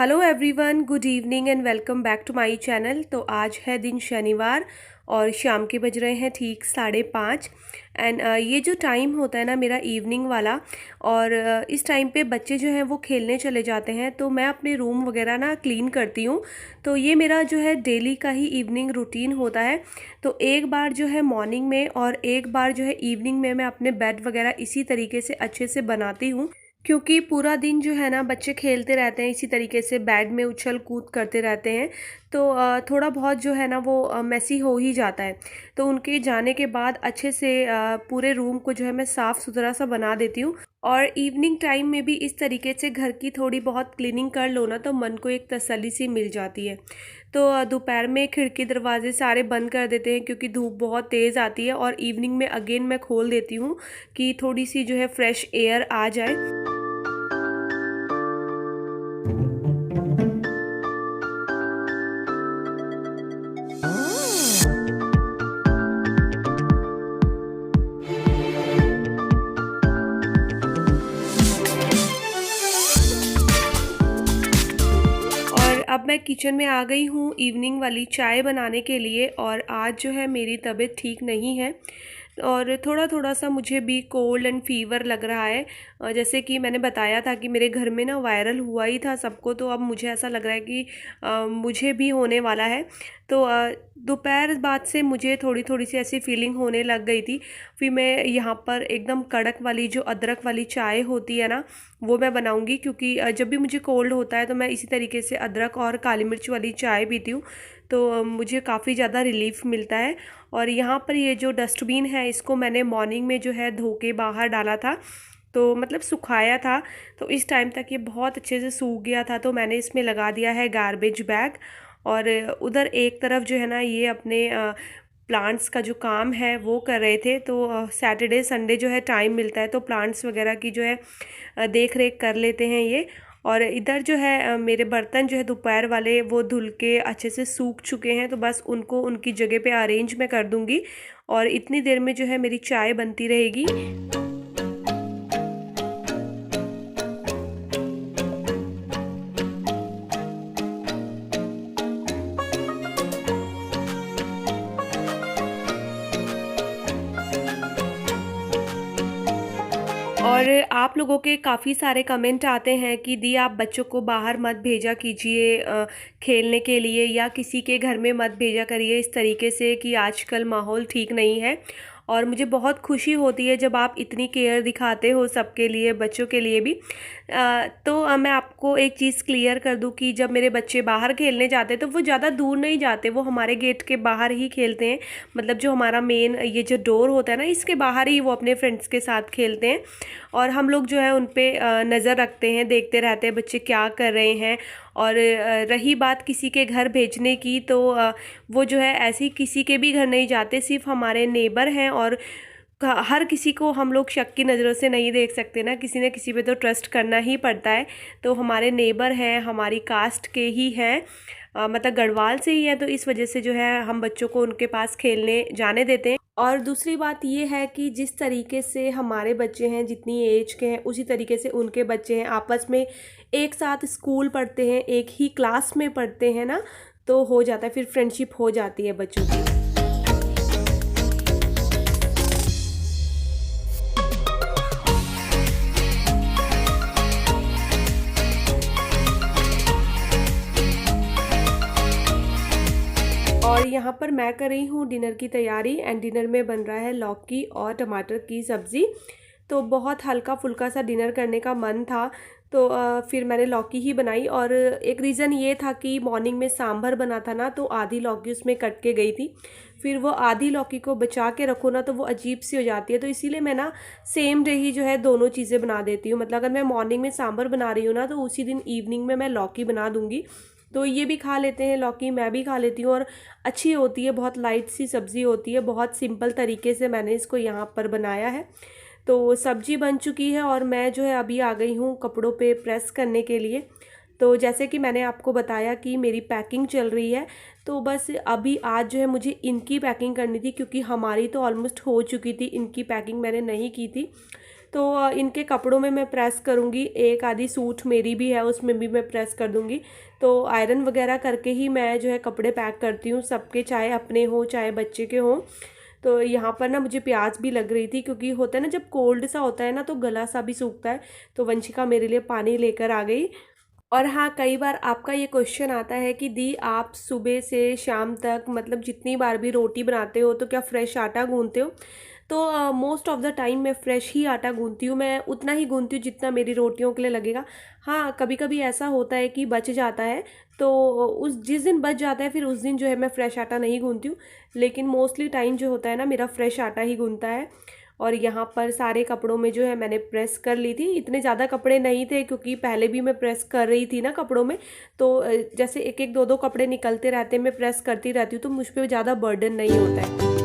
Hello everyone, good evening and welcome back to my channel. तो आज है दिन शनिवार और शाम के बज रहे हैं ठीक 5:30 एंड ये जो टाइम होता है ना मेरा इवनिंग वाला, और इस टाइम पे बच्चे जो हैं वो खेलने चले जाते हैं तो मैं अपने रूम वगैरह ना क्लीन करती हूँ। तो ये मेरा जो है डेली का ही इवनिंग रूटीन होता है। तो एक बार जो है मॉर्निंग में और एक बार जो है इवनिंग में मैं अपने बेड वगैरह इसी तरीके से अच्छे से बनाती हूँ, क्योंकि पूरा दिन जो है ना बच्चे खेलते रहते हैं, इसी तरीके से बेड में उछल कूद करते रहते हैं। तो थोड़ा बहुत जो है ना वो मैसी हो ही जाता है। तो उनके जाने के बाद अच्छे से पूरे रूम को जो है मैं साफ़ सुथरा सा बना देती हूँ। और इवनिंग टाइम में भी इस तरीके से घर की थोड़ी बहुत क्लीनिंग कर लो ना तो मन को एक तसल्ली सी मिल जाती है। तो दोपहर में खिड़की दरवाजे सारे बंद कर देते हैं क्योंकि धूप बहुत तेज़ आती है, और इवनिंग में अगेन मैं खोल देती हूँ कि थोड़ी सी जो है फ्रेश एयर आ जाए। और अब मैं किचन में आ गई हूँ इवनिंग वाली चाय बनाने के लिए। और आज जो है मेरी तबीयत ठीक नहीं है और थोड़ा थोड़ा सा मुझे भी कोल्ड एंड फीवर लग रहा है। जैसे कि मैंने बताया था कि मेरे घर में ना वायरल हुआ ही था सबको, तो अब मुझे ऐसा लग रहा है कि मुझे भी होने वाला है। तो दोपहर बाद से मुझे थोड़ी थोड़ी सी ऐसी फीलिंग होने लग गई थी। फिर मैं यहाँ पर एकदम कड़क वाली जो अदरक वाली चाय होती है ना वो मैं बनाऊंगी, क्योंकि जब भी मुझे कोल्ड होता है तो मैं इसी तरीके से अदरक और काली मिर्च वाली चाय पीती हूँ। तो मुझे काफ़ी ज़्यादा रिलीफ मिलता है। और यहाँ पर ये जो डस्टबिन है इसको मैंने मॉर्निंग में जो है धो के बाहर डाला था, तो मतलब सुखाया था। तो इस टाइम तक ये बहुत अच्छे से सूख गया था, तो मैंने इसमें लगा दिया है गार्बेज बैग। और उधर एक तरफ जो है ना ये अपने प्लांट्स का जो काम है वो कर रहे थे। तो सैटरडे संडे जो है टाइम मिलता है तो प्लांट्स वगैरह की जो है देख रेख कर लेते हैं ये। और इधर जो है मेरे बर्तन जो है दोपहर वाले वो धुल के अच्छे से सूख चुके हैं, तो बस उनको उनकी जगह पे अरेंज मैं कर दूंगी और इतनी देर में जो है मेरी चाय बनती रहेगी। और आप लोगों के काफ़ी सारे कमेंट आते हैं कि दी आप बच्चों को बाहर मत भेजा कीजिए खेलने के लिए, या किसी के घर में मत भेजा करिए इस तरीके से कि आजकल माहौल ठीक नहीं है। और मुझे बहुत खुशी होती है जब आप इतनी केयर दिखाते हो सबके लिए, बच्चों के लिए भी। तो मैं आपको एक चीज़ क्लियर कर दूं कि जब मेरे बच्चे बाहर खेलने जाते हैं तो वो ज़्यादा दूर नहीं जाते, वो हमारे गेट के बाहर ही खेलते हैं। मतलब जो हमारा मेन ये जो डोर होता है ना इसके बाहर ही वो अपने फ्रेंड्स के साथ खेलते हैं। और हम लोग जो है उन पे नज़र रखते हैं, देखते रहते हैं बच्चे क्या कर रहे हैं। और रही बात किसी के घर भेजने की, तो वो जो है ऐसे ही किसी के भी घर नहीं जाते, सिर्फ हमारे नेबर हैं। और हर किसी को हम लोग शक की नज़रों से नहीं देख सकते ना, किसी न किसी पे तो ट्रस्ट करना ही पड़ता है। तो हमारे नेबर हैं, हमारी कास्ट के ही हैं, मतलब गढ़वाल से ही है, तो इस वजह से जो है हम बच्चों को उनके पास खेलने जाने देते हैं। और दूसरी बात ये है कि जिस तरीके से हमारे बच्चे हैं जितनी एज के हैं उसी तरीके से उनके बच्चे हैं, आपस में एक साथ स्कूल पढ़ते हैं, एक ही क्लास में पढ़ते हैं ना, तो हो जाता है, फिर फ्रेंडशिप हो जाती है बच्चों की। और यहाँ पर मैं कर रही हूँ डिनर की तैयारी, एंड डिनर में बन रहा है लौकी और टमाटर की सब्ज़ी। तो बहुत हल्का फुल्का सा डिनर करने का मन था, तो फिर मैंने लौकी ही बनाई। और एक रीज़न ये था कि मॉर्निंग में सांभर बना था ना, तो आधी लौकी उसमें कट के गई थी। फिर वो आधी लौकी को बचा के रखो ना तो वो अजीब सी हो जाती है, तो इसीलिए मैं ना सेम डे ही जो है दोनों चीज़ें बना देती हूँ। मतलब अगर मैं मॉर्निंग में सांभर बना रही हूँ ना तो उसी दिन इवनिंग में मैं लौकी बना दूँगी। तो ये भी खा लेते हैं लौकी, मैं भी खा लेती हूँ, और अच्छी होती है, बहुत लाइट सी सब्ज़ी होती है। बहुत सिंपल तरीके से मैंने इसको यहाँ पर बनाया है। तो सब्जी बन चुकी है और मैं जो है अभी आ गई हूँ कपड़ों पे प्रेस करने के लिए। तो जैसे कि मैंने आपको बताया कि मेरी पैकिंग चल रही है, तो बस अभी आज जो है मुझे इनकी पैकिंग करनी थी, क्योंकि हमारी तो ऑलमोस्ट हो चुकी थी, इनकी पैकिंग मैंने नहीं की थी। तो इनके कपड़ों में मैं प्रेस करूँगी, एक आधी सूट मेरी भी है उसमें भी मैं प्रेस कर दूँगी। तो आयरन वगैरह करके ही मैं जो है कपड़े पैक करती हूँ सबके, चाहे अपने हों चाहे बच्चे के हों। तो यहाँ पर ना मुझे प्यास भी लग रही थी, क्योंकि होता है ना जब कोल्ड सा होता है ना तो गला सा भी सूखता है। तो वंशिका मेरे लिए पानी लेकर आ गई। और हाँ, कई बार आपका ये क्वेश्चन आता है कि दी आप सुबह से शाम तक मतलब जितनी बार भी रोटी बनाते हो तो क्या फ्रेश आटा गूंथते हो? तो मोस्ट ऑफ़ द टाइम मैं फ़्रेश ही आटा गूंथती हूँ, मैं उतना ही गूंथती हूँ जितना मेरी रोटियों के लिए लगेगा। हाँ, कभी कभी ऐसा होता है कि बच जाता है, तो उस जिस दिन बच जाता है फिर उस दिन जो है मैं फ़्रेश आटा नहीं गूंथती हूँ, लेकिन मोस्टली टाइम जो होता है ना मेरा फ़्रेश आटा ही गूंथता है। और यहाँ पर सारे कपड़ों में जो है मैंने प्रेस कर ली थी। इतने ज़्यादा कपड़े नहीं थे, क्योंकि पहले भी मैं प्रेस कर रही थी ना कपड़ों में, तो जैसे एक एक दो दो कपड़े निकलते रहते हैं, मैं प्रेस करती रहती हूँ, तो मुझ पर ज़्यादा बर्डन नहीं होता है।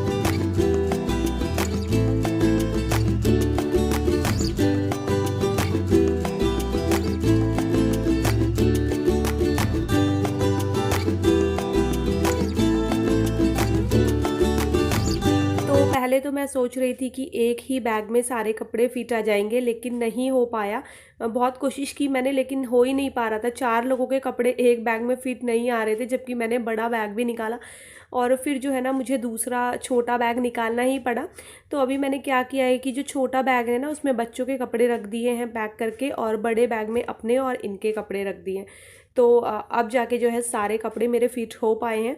पहले तो मैं सोच रही थी कि एक ही बैग में सारे कपड़े फिट आ जाएंगे, लेकिन नहीं हो पाया। बहुत कोशिश की मैंने, लेकिन हो ही नहीं पा रहा था। 4 लोगों के कपड़े एक बैग में फिट नहीं आ रहे थे, जबकि मैंने बड़ा बैग भी निकाला और फिर जो है ना मुझे दूसरा छोटा बैग निकालना ही पड़ा। तो अभी मैंने क्या किया है कि जो छोटा बैग है ना उसमें बच्चों के कपड़े रख दिए हैं पैक करके, और बड़े बैग में अपने और इनके कपड़े रख दिए हैं। तो अब जाके जो है सारे कपड़े मेरे फिट हो पाए हैं।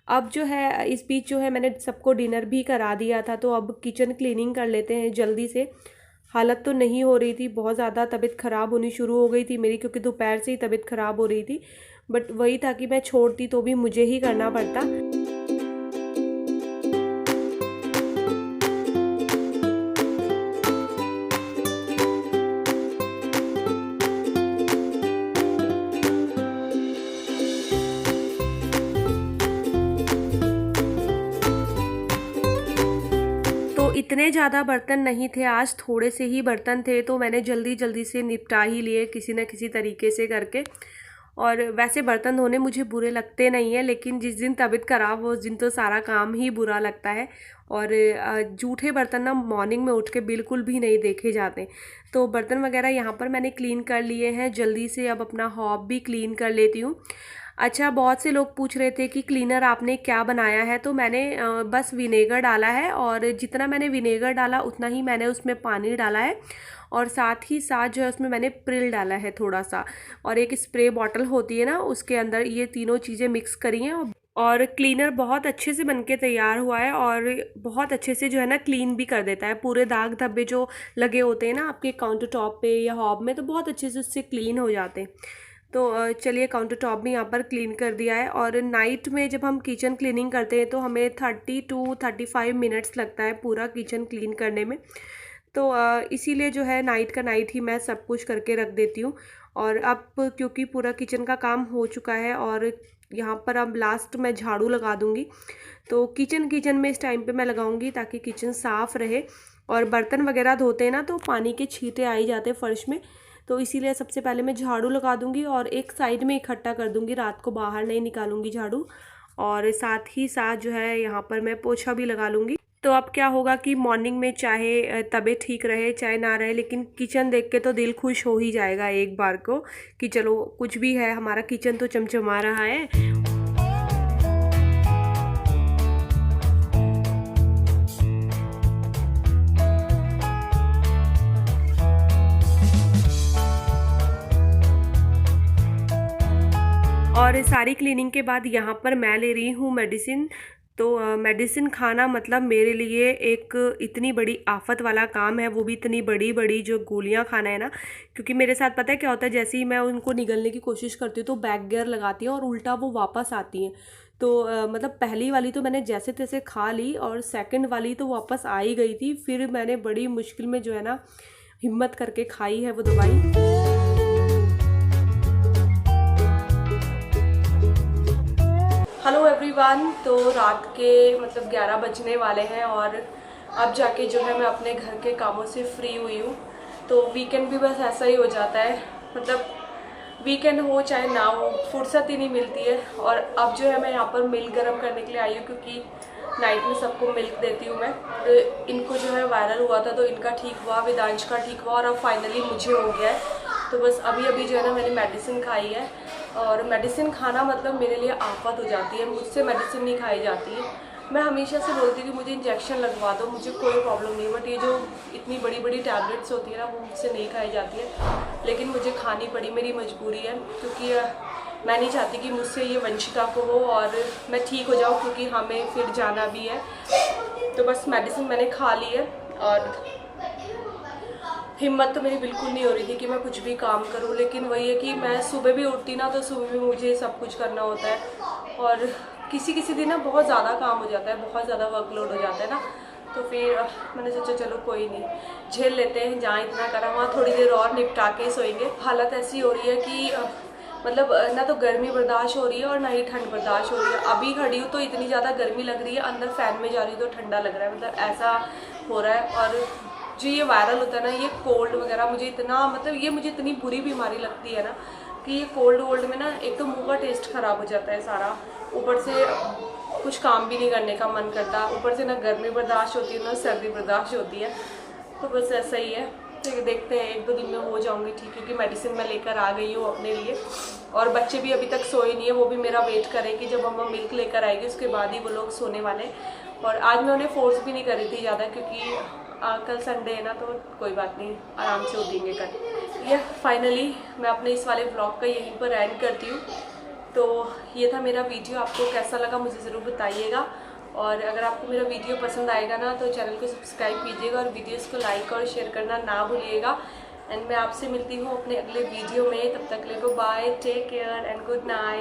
अब जो है इस बीच जो है मैंने सबको डिनर भी करा दिया था, तो अब किचन क्लीनिंग कर लेते हैं जल्दी से। हालत तो नहीं हो रही थी, बहुत ज़्यादा तबीयत ख़राब होनी शुरू हो गई थी मेरी, क्योंकि दोपहर से ही तबीयत ख़राब हो रही थी। बट वही था कि मैं छोड़ती तो भी मुझे ही करना पड़ता। इतने ज़्यादा बर्तन नहीं थे आज, थोड़े से ही बर्तन थे, तो मैंने जल्दी जल्दी से निपटा ही लिए किसी न किसी तरीके से करके। और वैसे बर्तन धोने मुझे बुरे लगते नहीं हैं, लेकिन जिस दिन तबीयत ख़राब हो उस दिन तो सारा काम ही बुरा लगता है। और जूठे बर्तन ना मॉर्निंग में उठ के बिल्कुल भी नहीं देखे जाते। तो बर्तन वगैरह यहाँ पर मैंने क्लीन कर लिए हैं जल्दी से। अब अपना हॉब भी क्लीन कर लेती हूँ। अच्छा, बहुत से लोग पूछ रहे थे कि क्लीनर आपने क्या बनाया है, तो मैंने बस विनेगर डाला है, और जितना मैंने विनेगर डाला उतना ही मैंने उसमें पानी डाला है, और साथ ही साथ जो है उसमें मैंने प्रिल डाला है थोड़ा सा, और एक स्प्रे बॉटल होती है ना उसके अंदर ये तीनों चीज़ें मिक्स करी हैं। और क्लीनर बहुत अच्छे से बनके तैयार हुआ है, और बहुत अच्छे से जो है ना क्लीन भी कर देता है। पूरे दाग धब्बे जो लगे होते हैं ना आपके काउंटर टॉप पे या हॉब में, तो बहुत अच्छे से उससे क्लीन हो जाते हैं। तो चलिए, काउंटर टॉप भी यहाँ पर क्लीन कर दिया है। और नाइट में जब हम किचन क्लीनिंग करते हैं तो हमें 30 to 35 मिनट्स लगता है पूरा किचन क्लीन करने में। तो इसीलिए जो है नाइट का नाइट ही मैं सब कुछ करके रख देती हूँ। और अब क्योंकि पूरा किचन का काम हो चुका है, और यहाँ पर अब लास्ट मैं झाड़ू लगा दूँगी। तो किचन में इस टाइम पे मैं लगाऊँगी ताकि किचन साफ़ रहे। और बर्तन वगैरह धोते हैं ना तो पानी के छींटे आ ही जाते हैं फर्श में, तो इसीलिए सबसे पहले मैं झाड़ू लगा दूंगी और एक साइड में इकट्ठा कर दूंगी, रात को बाहर नहीं निकालूंगी झाड़ू। और साथ ही साथ जो है यहाँ पर मैं पोछा भी लगा लूँगी। तो अब क्या होगा कि मॉर्निंग में चाहे तबीयत ठीक रहे चाहे ना रहे, लेकिन किचन देख के तो दिल खुश हो ही जाएगा एक बार को, कि चलो कुछ भी है हमारा किचन तो चमचमा रहा है। और सारी क्लीनिंग के बाद यहाँ पर मैं ले रही हूँ मेडिसिन। तो मेडिसिन खाना मतलब मेरे लिए एक इतनी बड़ी आफत वाला काम है, वो भी इतनी बड़ी बड़ी जो गोलियाँ खाना है ना। क्योंकि मेरे साथ पता है क्या होता है, जैसे ही मैं उनको निगलने की कोशिश करती हूँ तो बैक गियर लगाती है और उल्टा वो वापस आती हैं। तो मतलब पहली वाली तो मैंने जैसे तैसे खा ली, और सेकंड वाली तो वापस आ ही गई थी। फिर मैंने बड़ी मुश्किल में जो है ना हिम्मत करके खाई है वो दवाई। हेलो एवरीवन, तो रात के मतलब 11 बजने वाले हैं, और अब जाके जो है मैं अपने घर के कामों से फ्री हुई हूँ। तो वीकेंड भी बस ऐसा ही हो जाता है, मतलब वीकेंड हो चाहे ना हो फुर्सत ही नहीं मिलती है। और अब जो है मैं यहाँ पर मिल्क गर्म करने के लिए आई हूँ, क्योंकि नाइट में सबको मिल्क देती हूँ मैं। तो इनको जो है वायरल हुआ था तो इनका ठीक हुआ, वेदांश का ठीक हुआ और अब फाइनली मुझे हो गया है। तो बस अभी अभी जो है ना मैंने मेडिसिन खाई है, और मेडिसिन खाना मतलब मेरे लिए आफत हो जाती है, मुझसे मेडिसिन नहीं खाई जाती है। मैं हमेशा से बोलती हूँ कि मुझे इंजेक्शन लगवा दो, मुझे कोई प्रॉब्लम नहीं, बट ये जो इतनी बड़ी बड़ी टैबलेट्स होती है ना वो मुझसे नहीं खाई जाती है, लेकिन मुझे खानी पड़ी, मेरी मजबूरी है, क्योंकि मैं नहीं चाहती कि मुझसे ये वंशिका को हो और मैं ठीक हो जाऊँ, क्योंकि हमें फिर जाना भी है। तो बस मेडिसिन मैंने खा ली है और हिम्मत तो मेरी बिल्कुल नहीं हो रही थी कि मैं कुछ भी काम करूं, लेकिन वही है कि मैं सुबह भी उठती ना तो सुबह भी मुझे सब कुछ करना होता है, और किसी किसी दिन ना बहुत ज़्यादा काम हो जाता है, बहुत ज़्यादा वर्कलोड हो जाता है ना, तो फिर मैंने सोचा चलो कोई नहीं, झेल लेते हैं, जहाँ इतना करा वहाँ थोड़ी देर और निपटा के सोएंगे। हालत ऐसी हो रही है कि मतलब ना तो गर्मी बर्दाश्त हो रही है और ना ही ठंड बर्दाश्त हो रही है। अभी खड़ी हूँ तो इतनी ज़्यादा गर्मी लग रही है, अंदर फ़ैन में जा रही हूँ तो ठंडा लग रहा है, मतलब ऐसा हो रहा है। और जो ये वायरल होता है ना, ये कोल्ड वगैरह मुझे इतना, मतलब ये मुझे इतनी बुरी बीमारी लगती है ना कि ये कोल्ड वोल्ड में ना एक तो मुंह का टेस्ट ख़राब हो जाता है सारा, ऊपर से कुछ काम भी नहीं करने का मन करता, ऊपर से ना गर्मी बर्दाश्त होती है ना सर्दी बर्दाश्त होती है। तो बस ऐसा ही है, तो देखते हैं 1-2 दिन में हो जाऊंगी ठीक, क्योंकि मेडिसिन मैं लेकर आ गई हूँ अपने लिए, और बच्चे भी अभी तक सोए नहीं है, वो भी मेरा वेट करें कि जब मम्मा मिल्क लेकर आएगी उसके बाद ही वो लोग सोने वाले। और आज मैं उन्हें फोर्स भी नहीं कर रही थी ज़्यादा, क्योंकि कल संडे है ना, तो कोई बात नहीं, आराम से उठेंगे कल। ये फाइनली मैं अपने इस वाले ब्लॉग का यहीं पर एंड करती हूँ। तो ये था मेरा वीडियो, आपको कैसा लगा मुझे ज़रूर बताइएगा, और अगर आपको मेरा वीडियो पसंद आएगा ना तो चैनल को सब्सक्राइब कीजिएगा और वीडियोस को लाइक और शेयर करना ना भूलिएगा। एंड मैं आपसे मिलती हूँ अपने अगले वीडियो में, तब तक के लिए bye, take care and good night.